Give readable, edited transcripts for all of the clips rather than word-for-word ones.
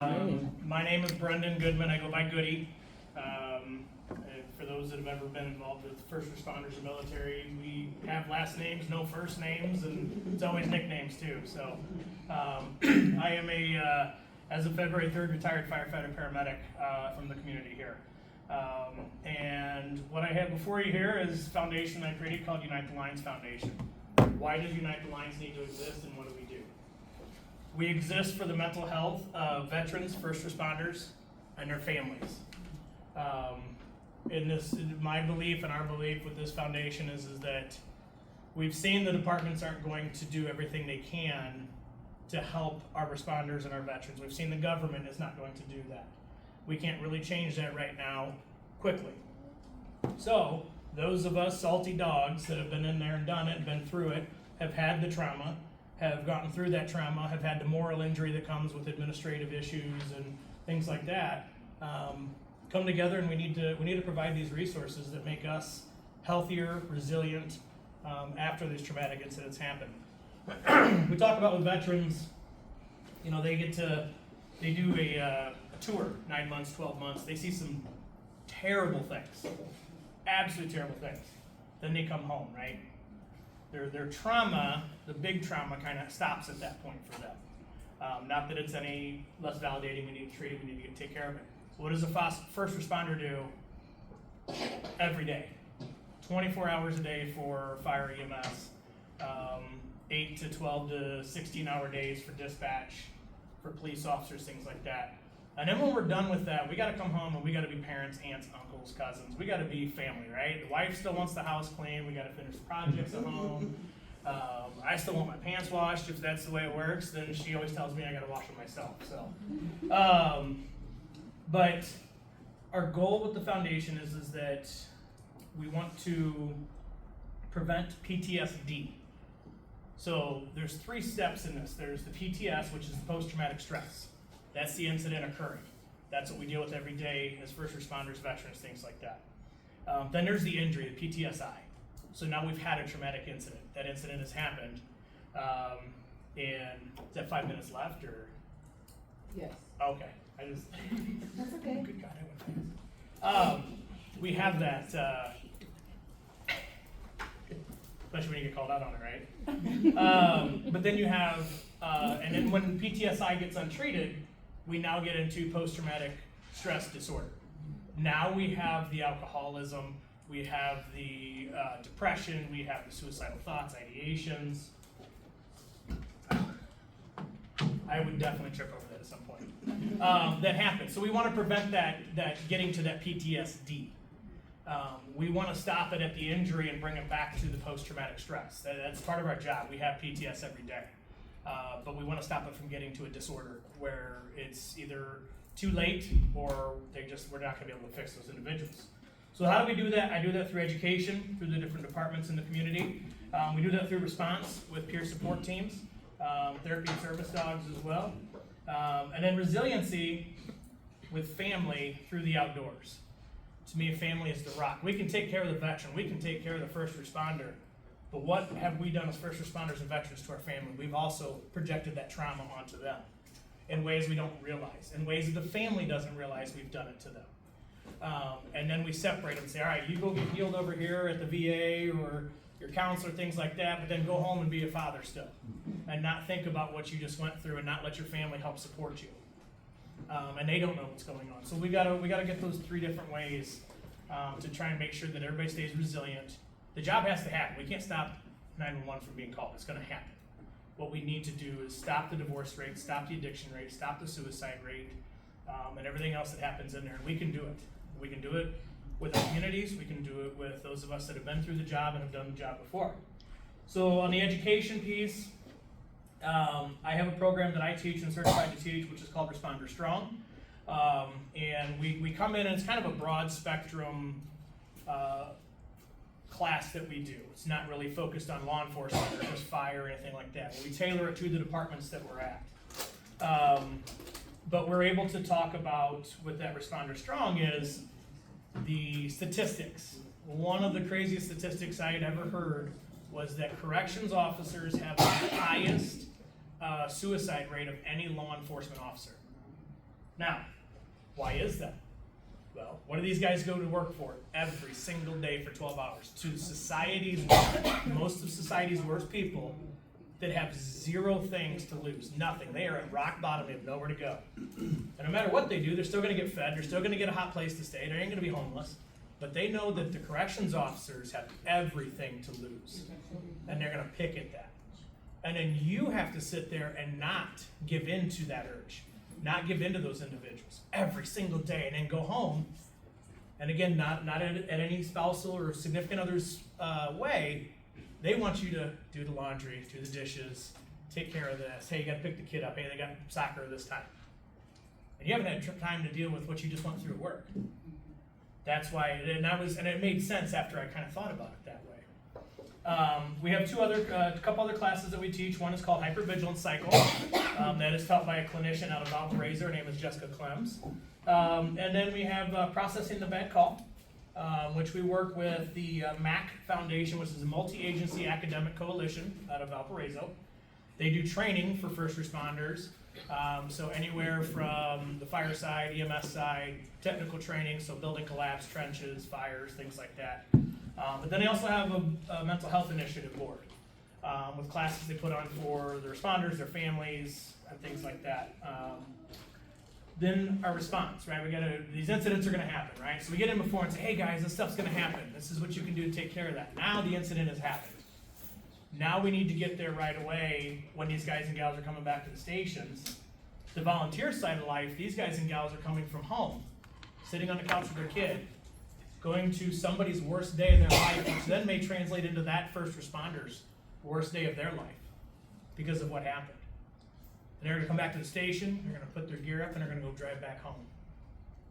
My name is Brendan Goodman. I go by Goody. And for those that have ever been involved with first responders and military, we have last names, no first names, and it's always nicknames too. So I am as of February 3rd, retired firefighter paramedic from the community here. And what I have before you here is a foundation I created called Unite the Lions Foundation. Why does Unite the Lions need to exist, and what do we do? We exist for the mental health of veterans, first responders, and their families. My belief and our belief with this foundation is that we've seen the departments aren't going to do everything they can to help our responders and our veterans. We've seen the government is not going to do that. We can't really change that right now quickly. So those of us salty dogs that have been in there and done it, been through it, have had the trauma, have gotten through that trauma, have had the moral injury that comes with administrative issues and things like that, come together, and we need to provide these resources that make us healthier, resilient after these traumatic incidents happen. We talk about with veterans, you know, they do a tour, 9 months, 12 months. They see some terrible things, absolutely terrible things. Then they come home, right? Their trauma, the big trauma, kind of stops at that point for them. Not that it's any less validating. We need to treat it. We need to take care of it. So what does a first responder do every day? 24 hours a day for fire EMS, 8 to 12 to 16-hour days for dispatch, for police officers, things like that. And then when we're done with that, we got to come home and we got to be parents, aunts, uncles, cousins. We got to be family, right? The wife still wants the house clean. We got to finish projects at home. I still want my pants washed. If that's the way it works, then she always tells me I got to wash them myself. So, but our goal with the foundation is that we want to prevent PTSD. So there's 3 steps in this. There's the PTS, which is the post-traumatic stress. That's the incident occurring. That's what we deal with every day as first responders, veterans, things like that. Then there's the injury, the PTSI. So now we've had a traumatic incident. That incident has happened. And is that 5 minutes left, or? Yes. Okay. That's okay. Good God, I went fast. We have that, especially when you get called out on it, right? But then you have, and then when PTSI gets untreated, we now get into post-traumatic stress disorder. Now we have the alcoholism, we have the depression, we have the suicidal thoughts, ideations. I would definitely trip over that at some point. That happens. So we want to prevent that getting to that PTSD. We want to stop it at the injury and bring it back to the post-traumatic stress. That's part of our job. We have PTS every day. But we want to stop it from getting to a disorder where it's either too late or we're not going to be able to fix those individuals. So how do we do that? I do that through education, through the different departments in the community. We do that through response with peer support teams, therapy and service dogs as well. And then resiliency with family through the outdoors. To me, a family is the rock. We can take care of the veteran. We can take care of the first responder. But what have we done as first responders and veterans to our family? We've also projected that trauma onto them in ways we don't realize, in ways that the family doesn't realize we've done it to them. And then we separate them and say, all right, you go get healed over here at the VA or your counselor, things like that, but then go home and be a father still. And not think about what you just went through and not let your family help support you. And they don't know what's going on. So we gotta get those 3 different ways to try and make sure that everybody stays resilient. The job has to happen. We can't stop 911 from being called. It's going to happen. What we need to do is stop the divorce rate, stop the addiction rate, stop the suicide rate, and everything else that happens in there. And we can do it. We can do it with our communities. We can do it with those of us that have been through the job and have done the job before. So on the education piece, I have a program that I teach and certified to teach, which is called Responder Strong. And we come in and it's kind of a broad spectrum class that we do. It's not really focused on law enforcement or just fire or anything like that. We tailor it to the departments that we're at. But we're able to talk about, with that Responder Strong, is the statistics. One of the craziest statistics I had ever heard was that corrections officers have the highest suicide rate of any law enforcement officer. Now, why is that? Well, what do these guys go to work for every single day for 12 hours? To most of society's worst people that have zero things to lose, nothing. They are at rock bottom, they have nowhere to go. And no matter what they do, they're still gonna get fed, they're still gonna get a hot place to stay, they ain't gonna be homeless. But they know that the corrections officers have everything to lose, and they're gonna pick at that. And then you have to sit there and not give in to that urge, not give in to those individuals every single day, and then go home. And again, not at any spousal or significant other's way. They want you to do the laundry, do the dishes, take care of this. Hey, you gotta pick the kid up. Hey, they got soccer this time. And you haven't had time to deal with what you just went through at work. That's why, and it made sense after I kind of thought about it that way. We have a couple other classes that we teach. One is called Hypervigilance Cycle. That is taught by a clinician out of Valparaiso. Her name is Jessica Clems. And then we have Processing the Bad Call, which we work with the MAC Foundation, which is a multi-agency academic coalition out of Valparaiso. They do training for first responders, so anywhere from the fire side, EMS side, technical training, so building collapse, trenches, fires, things like that. But then they also have a mental health initiative board with classes they put on for the responders, their families, and things like that. Then our response, right? These incidents are gonna happen, right? So we get in before and say, hey guys, this stuff's gonna happen. This is what you can do to take care of that. Now the incident has happened. Now we need to get there right away when these guys and gals are coming back to the stations. The volunteer side of life, these guys and gals are coming from home, sitting on the couch with their kid, going to somebody's worst day of their life, which then may translate into that first responder's worst day of their life because of what happened. And they're gonna come back to the station, they're gonna put their gear up, and they're gonna go drive back home,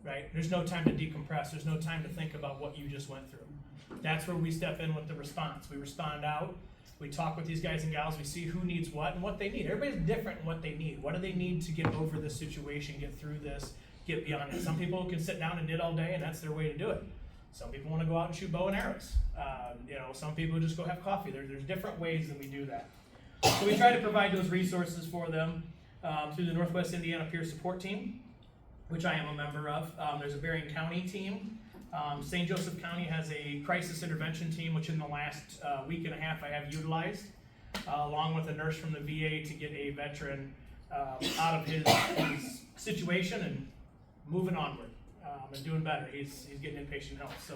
right? There's no time to decompress, there's no time to think about what you just went through. That's where we step in with the response. We respond out, we talk with these guys and gals, we see who needs what and what they need. Everybody's different in what they need. What do they need to get over this situation, get through this, get beyond it? Some people can sit down and knit all day, and that's their way to do it. Some people wanna go out and shoot bow and arrows. Some people just go have coffee. There's different ways that we do that. So we try to provide those resources for them through the Northwest Indiana Peer Support Team, which I am a member of. There's a Berrien County team. St. Joseph County has a crisis intervention team, which in the last week and a half I have utilized, along with a nurse from the VA to get a veteran out of his situation and moving onward and doing better. He's getting inpatient help. So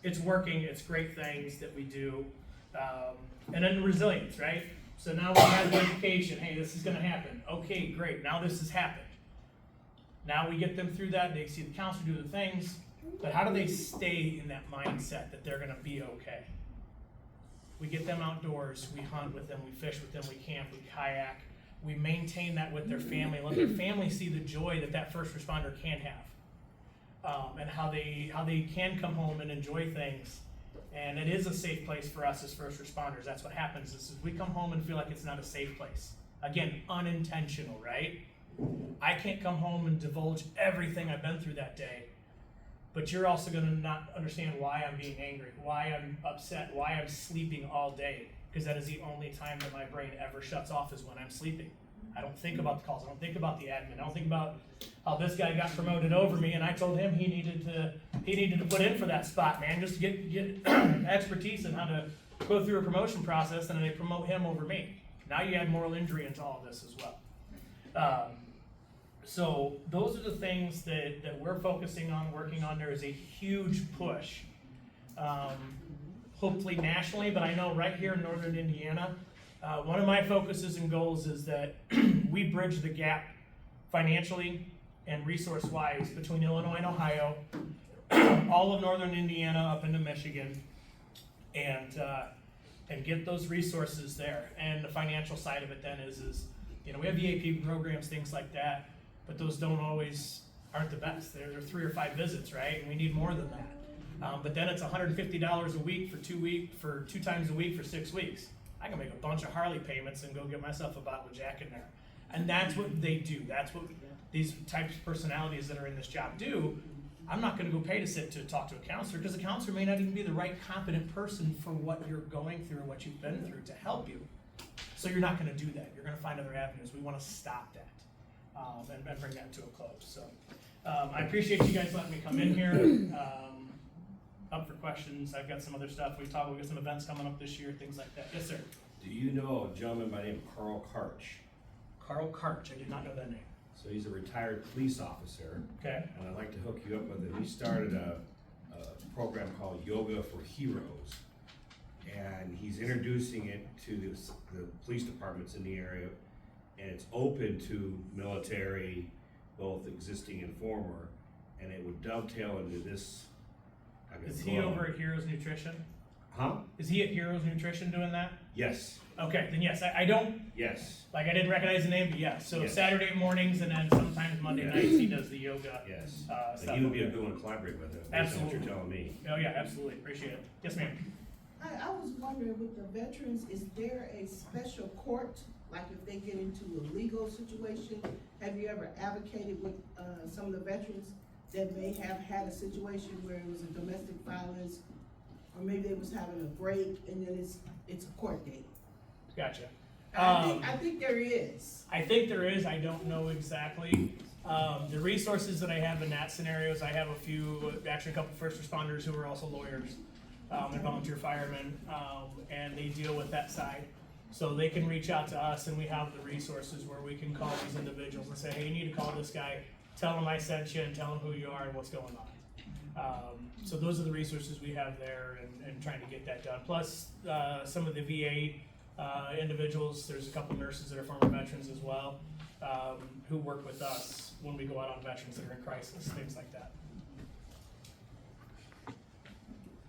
it's working, it's great things that we do. And then resilience, right? So now we have the education, hey, this is gonna happen. Okay, great, now this has happened. Now we get them through that, they see the counselor do the things, but how do they stay in that mindset that they're gonna be okay? We get them outdoors, we hunt with them, we fish with them, we camp, we kayak, we maintain that with their family, let their family see the joy that first responder can have. And how they can come home and enjoy things. And it is a safe place for us as first responders. That's what happens is we come home and feel like it's not a safe place. Again, unintentional, right? I can't come home and divulge everything I've been through that day, but you're also gonna not understand why I'm being angry, why I'm upset, why I'm sleeping all day, because that is the only time that my brain ever shuts off is when I'm sleeping. I don't think about the calls, I don't think about the admin, I don't think about how this guy got promoted over me and I told him he needed to put in for that spot, man, just to get expertise in how to go through a promotion process, and then they promote him over me. Now you add moral injury into all of this as well. So those are the things that we're focusing on, working on. There is a huge push, hopefully nationally, but I know right here in Northern Indiana, one of my focuses and goals is that we bridge the gap financially and resource-wise between Illinois and Ohio, all of Northern Indiana up into Michigan, and get those resources there. And the financial side of it then is we have EAP programs, things like that, but those aren't the best. They're 3 or 5 visits, right? And we need more than that. But then it's $150 a week for 2 times a week for 6 weeks. I can make a bunch of Harley payments and go get myself a bottle of Jack in there. And that's what they do. That's what these types of personalities that are in this job do. I'm not gonna go pay to talk to a counselor, because a counselor may not even be the right competent person for what you're going through or what you've been through to help you. So you're not gonna do that. You're gonna find other avenues. We wanna stop that and bring that to a close. So I appreciate you guys letting me come in here, up for questions. I've got some other stuff. We've got some events coming up this year, things like that. Yes, sir. Do you know a gentleman by the name of Carl Karch? Carl Karch, I did not know that name. So he's a retired police officer, Okay, and I'd like to hook you up with him. He started a program called Yoga for Heroes, and he's introducing it to the police departments in the area, and it's open to military, both existing and former, and it would dovetail into this. is he over at Heroes Nutrition? Huh? Is he at Heroes Nutrition doing that? Yes, Okay, then yes, I don't, yes, like, I didn't recognize the name, but yes, so Yes. Saturday mornings and then sometimes Monday Yeah. nights, he does the yoga. yes. Stuff And he would be a over good one to collaborate with, based on what Absolutely. you're telling me. there. Oh, yeah, absolutely, appreciate it. Yes, ma'am. I was wondering with the veterans, is there a special court? Like if they get into a legal situation, have you ever advocated with, some of the veterans that may have had a situation where it was a domestic violence? Or maybe they was having a break and then it's a court date? Gotcha. I think there is. I think there is, I don't know exactly. The resources that I have in that scenario is I have actually a couple first responders who are also lawyers, and volunteer firemen, and they deal with that side. So they can reach out to us and we have the resources where we can call these individuals and say, hey, you need to call this guy, tell him I sent you and tell him who you are and what's going on. So those are the resources we have there and trying to get that done. Plus, some of the VA individuals, there's a couple nurses that are former veterans as well, who work with us when we go out on veterans that are in crisis, things like that.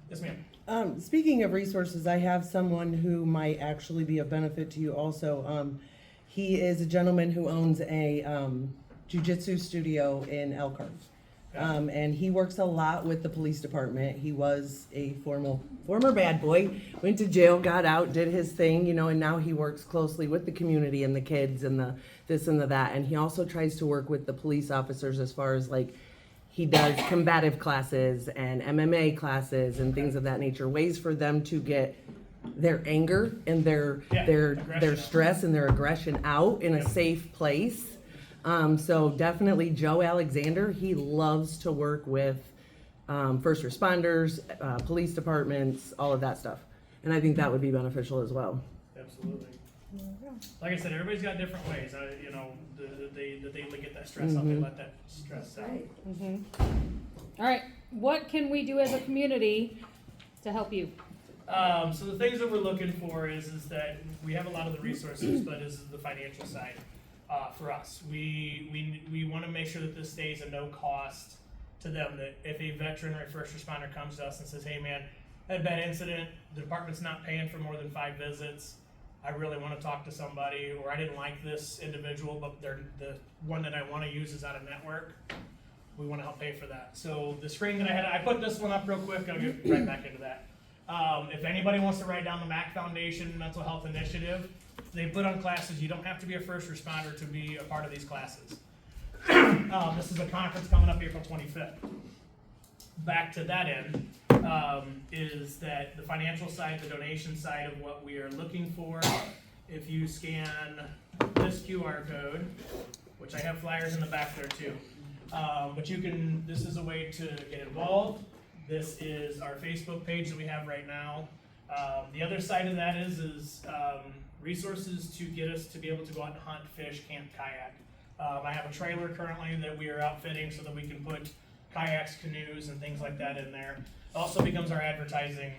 Yes, ma'am. Speaking of resources, I have someone who might actually be of benefit to you also. He is a gentleman who owns a jujitsu studio in Elkhart. And he works a lot with the police department. He was a former bad boy, went to jail, got out, did his thing, and now he works closely with the community and the kids and the this and the that. And he also tries to work with the police officers as far as like, he does combative classes and MMA classes and things of that nature, ways for them to get their anger and their aggression stress and their aggression out in a safe place. So definitely Joe Alexander, he loves to work with first responders, police departments, all of that stuff. And I think that would be beneficial as well. Absolutely. Like I said, everybody's got different ways, that they get that stress out, they let that stress out. All right, what can we do as a community to help you? So the things that we're looking for is that we have a lot of the resources, but is the financial side for us. We want to make sure that this stays a no cost to them. That if a veteran or a first responder comes to us and says, "Hey, man, I had a bad incident. The department's not paying for more than 5 visits. I really want to talk to somebody," or "I didn't like this individual, but the one that I want to use is out of network." We want to help pay for that. So the screen that I put this one up real quick. I'll get right back into that. If anybody wants to write down the MAC Foundation Mental Health Initiative, they put on classes. You don't have to be a first responder to be a part of these classes. This is a conference coming up April 25th. Back to that end, is that the financial side, the donation side of what we are looking for. If you scan this QR code, which I have flyers in the back there too, but this is a way to get involved. This is our Facebook page that we have right now. The other side of that is resources to get us to be able to go out and hunt, fish, camp, kayak. I have a trailer currently that we are outfitting so that we can put kayaks, canoes, and things like that in there. It also becomes our advertising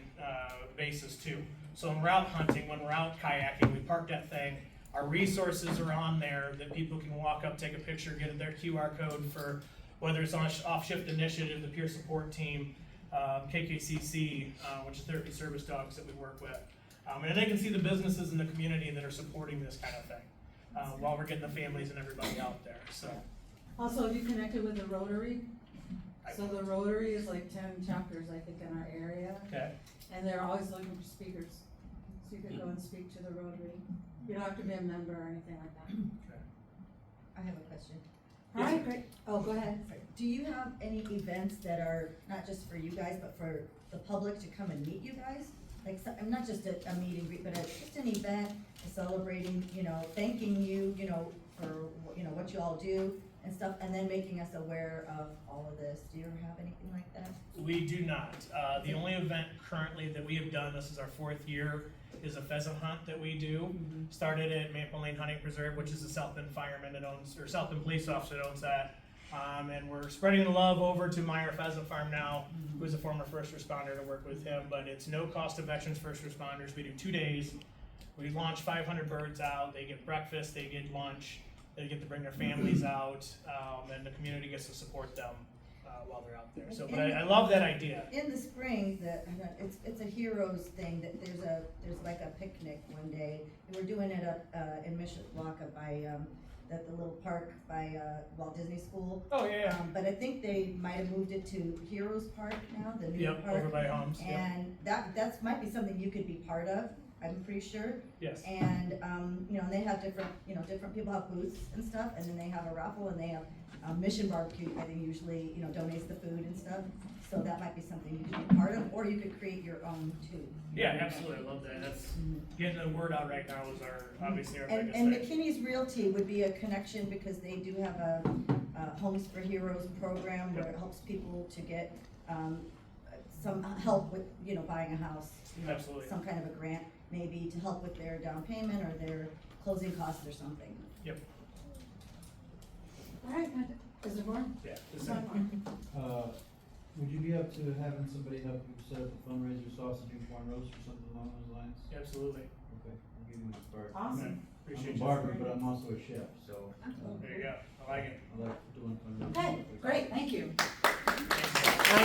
basis too. So when we're out hunting, when we're out kayaking, we park that thing. Our resources are on there that people can walk up, take a picture, get their QR code for whether it's on Off Shift Initiative, the peer support team, KKCC, which is Therapy Service Dogs that we work with. And they can see the businesses in the community that are supporting this kind of thing while we're getting the families and everybody out there. So Also, have you connected with the Rotary? So the Rotary is like 10 chapters, I think, in our area, okay, and they're always looking for speakers. So you could go and speak to the Rotary. You don't have to be a member or anything like that. I have a question. Yes, Hi, ma'am. great. Oh, go ahead. Do you have any events that are not just for you guys, but for the public to come and meet you guys? Like, I'm not just a meet and greet, but just an event celebrating, thanking you, for, what you all do, and stuff, and then making us aware of all of this. Do you ever have anything like that? We do not. The only event currently that we have done, this is our 4th year, is a pheasant hunt that we do. Started at Maple Lane Hunting Preserve, which is a South Bend fireman that owns, or South Bend police officer that owns that. And we're spreading the love over to Meyer Pheasant Farm now, who is a former first responder, to work with him. But it's no cost to veterans first responders. We do 2 days. We launch 500 birds out. They get breakfast, they get lunch, they get to bring their families out, and the community gets to support them while they're out there. So, but I love that idea. In the spring, it's a heroes thing, that there's like a picnic one day, and we're doing it up, in Mishawaka by, at the little park by, Walt Disney School. Oh, yeah. But I think they might have moved it to Heroes Park now, the new Yep, park. over by Homes. Yep. And that's might be something you could be part of, I'm pretty sure. Yes. And, you know, they have different people have booths and stuff, and then they have a raffle, and they have, Mission Barbecue, I think usually, donates the food and stuff. So that might be something you could be part of, or you could create your own too. Yeah, absolutely. I love that. That's getting the word out right now is obviously our And biggest thing. McKinney's Realty would be a connection, because they do have a Homes for Heroes program where it helps people to get, some help with, buying a house. Absolutely. Some kind of a grant, maybe to help with their down payment or their closing costs or something. Yep. Alright, is there more? Yeah. This is- Would you be up to having somebody help you set up a fundraiser, sausage and corn roast or something along those lines? Absolutely. Okay, I'll give you my card. Awesome. Appreciate I'm a you. barber, but I'm also a chef, so There you go. I like it. I like doing fundraisers. Okay, great, thank you. Thanks.